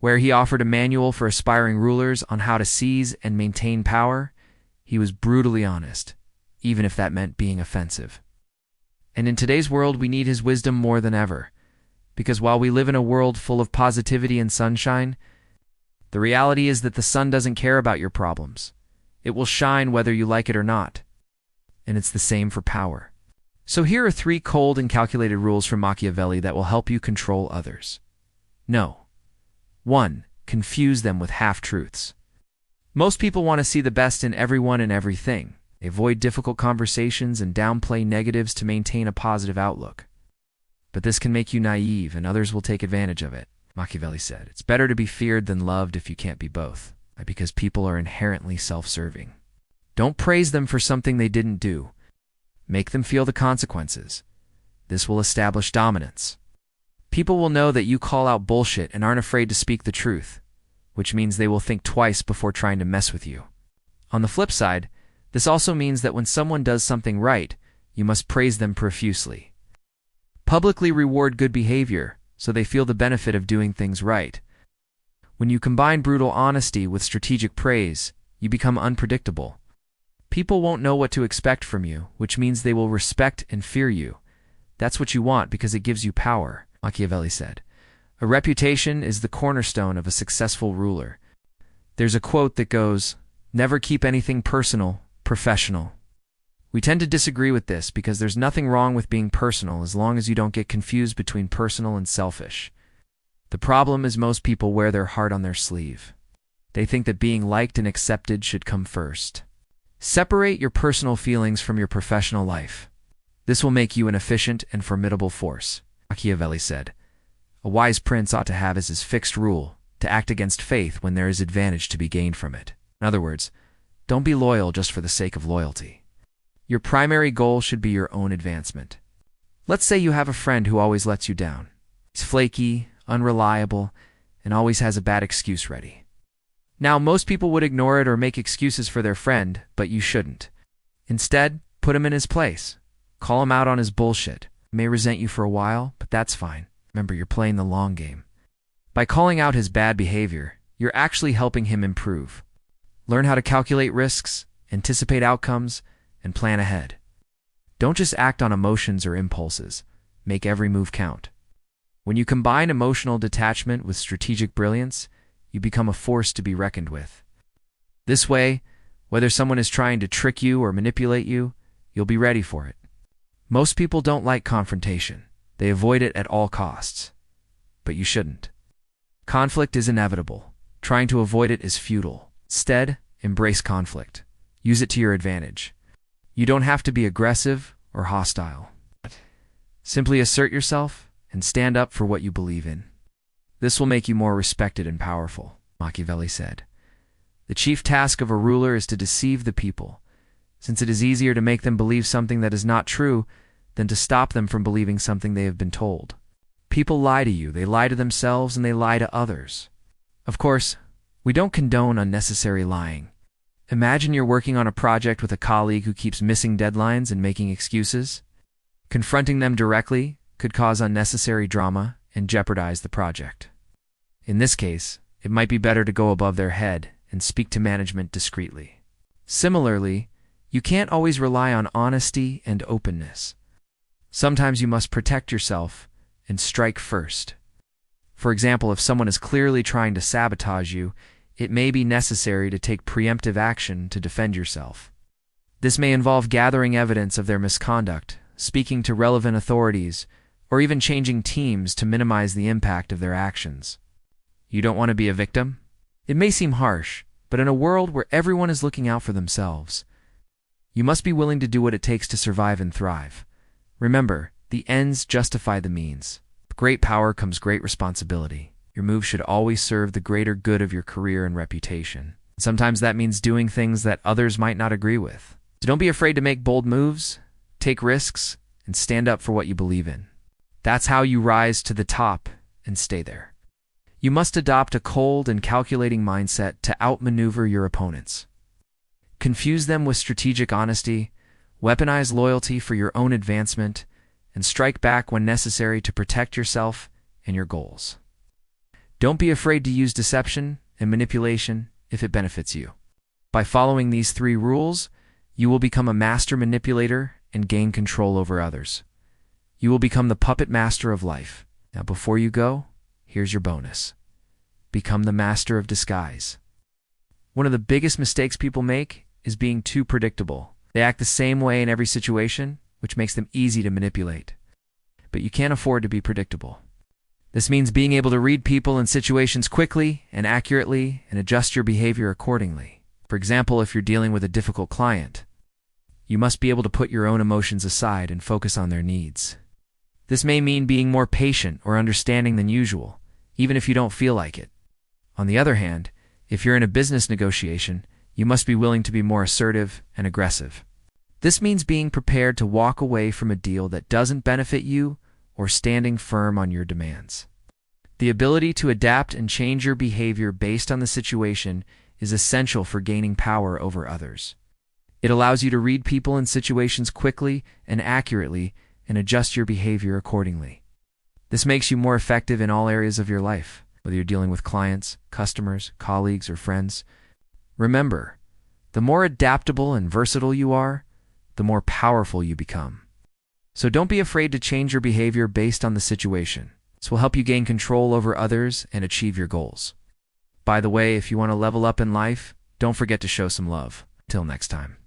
Where he offered a manual for aspiring rulers on how to seize and maintain power, he was brutally honest, even if that meant being offensive. And in today's world, we need his wisdom more than ever, because while we live in a world full of positivity and sunshine, the reality is that the sun doesn't care about your problems. It will shine whether you like it or not. And it's the same for power. So here are 3 cold and calculated rules from Machiavelli that will help you control others. No. 1. Confuse them with half-truths. Most people want to see the best in everyone and everything. They avoid difficult conversations and downplay negatives to maintain a positive outlook. But this can make you naive, and others will take advantage of it. Machiavelli said, "It's better to be feared than loved if you can't be both," because people are inherently self-serving. Don't praise them for something they didn't do. Make them feel the consequences. This will establish dominance. People will know that you call out bullshit and aren't afraid to speak the truth, which means they will think twice before trying to mess with you. On the flip side, this also means that when someone does something right, you must praise them profusely. Publicly reward good behavior so they feel the benefit of doing things right. When you combine brutal honesty with strategic praise, you become unpredictable. People won't know what to expect from you, which means they will respect and fear you. That's what you want because it gives you power, Machiavelli said. A reputation is the cornerstone of a successful ruler. There's a quote that goes, "Never keep anything personal, professional." We tend to disagree with this because there's nothing wrong with being personal as long as you don't get confused between personal and selfish. The problem is most people wear their heart on their sleeve. They think that being liked and accepted should come first. Separate your personal feelings from your professional life. This will make you an efficient and formidable force, Machiavelli said. A wise prince ought to have as his fixed rule to act against faith when there is advantage to be gained from it. In other words, don't be loyal just for the sake of loyalty. Your primary goal should be your own advancement. Let's say you have a friend who always lets you down. He's flaky, unreliable, and always has a bad excuse ready. Now, most people would ignore it or make excuses for their friend, but you shouldn't. Instead, put him in his place. Call him out on his bullshit. He may resent you for a while, but that's fine. Remember, you're playing the long game. By calling out his bad behavior, you're actually helping him improve. Learn how to calculate risks, anticipate outcomes, and plan ahead. Don't just act on emotions or impulses. Make every move count. When you combine emotional detachment with strategic brilliance, you become a force to be reckoned with. This way, whether someone is trying to trick you or manipulate you, you'll be ready for it. Most people don't like confrontation. They avoid it at all costs. But you shouldn't. Conflict is inevitable. Trying to avoid it is futile. Instead, embrace conflict. Use it to your advantage. You don't have to be aggressive or hostile. Simply assert yourself and stand up for what you believe in. This will make you more respected and powerful, Machiavelli said. The chief task of a ruler is to deceive the people, since it is easier to make them believe something that is not true than to stop them from believing something they have been told. People lie to you, they lie to themselves, and they lie to others. Of course, we don't condone unnecessary lying. Imagine you're working on a project with a colleague who keeps missing deadlines and making excuses. Confronting them directly could cause unnecessary drama and jeopardize the project. In this case, it might be better to go above their head and speak to management discreetly. Similarly, you can't always rely on honesty and openness. Sometimes you must protect yourself and strike first. For example, if someone is clearly trying to sabotage you, it may be necessary to take preemptive action to defend yourself. This may involve gathering evidence of their misconduct, speaking to relevant authorities, or even changing teams to minimize the impact of their actions. You don't want to be a victim? It may seem harsh, but in a world where everyone is looking out for themselves, you must be willing to do what it takes to survive and thrive. Remember, the ends justify the means. With great power comes great responsibility. Your move should always serve the greater good of your career and reputation. Sometimes that means doing things that others might not agree with. So don't be afraid to make bold moves, take risks, and stand up for what you believe in. That's how you rise to the top and stay there. You must adopt a cold and calculating mindset to outmaneuver your opponents. Confuse them with strategic honesty, weaponize loyalty for your own advancement, and strike back when necessary to protect yourself and your goals. Don't be afraid to use deception and manipulation if it benefits you. By following these 3 rules, you will become a master manipulator and gain control over others. You will become the puppet master of life. Now, before you go, here's your bonus. Become the master of disguise. One of the biggest mistakes people make is being too predictable. They act the same way in every situation, which makes them easy to manipulate. But you can't afford to be predictable. This means being able to read people and situations quickly and accurately and adjust your behavior accordingly. For example, if you're dealing with a difficult client, you must be able to put your own emotions aside and focus on their needs. This may mean being more patient or understanding than usual, even if you don't feel like it. On the other hand, if you're in a business negotiation, you must be willing to be more assertive and aggressive. This means being prepared to walk away from a deal that doesn't benefit you or standing firm on your demands. The ability to adapt and change your behavior based on the situation is essential for gaining power over others. It allows you to read people and situations quickly and accurately and adjust your behavior accordingly. This makes you more effective in all areas of your life, whether you're dealing with clients, customers, colleagues, or friends. Remember, the more adaptable and versatile you are, the more powerful you become. So don't be afraid to change your behavior based on the situation. This will help you gain control over others and achieve your goals. By the way, if you want to level up in life, don't forget to show some love. Till next time.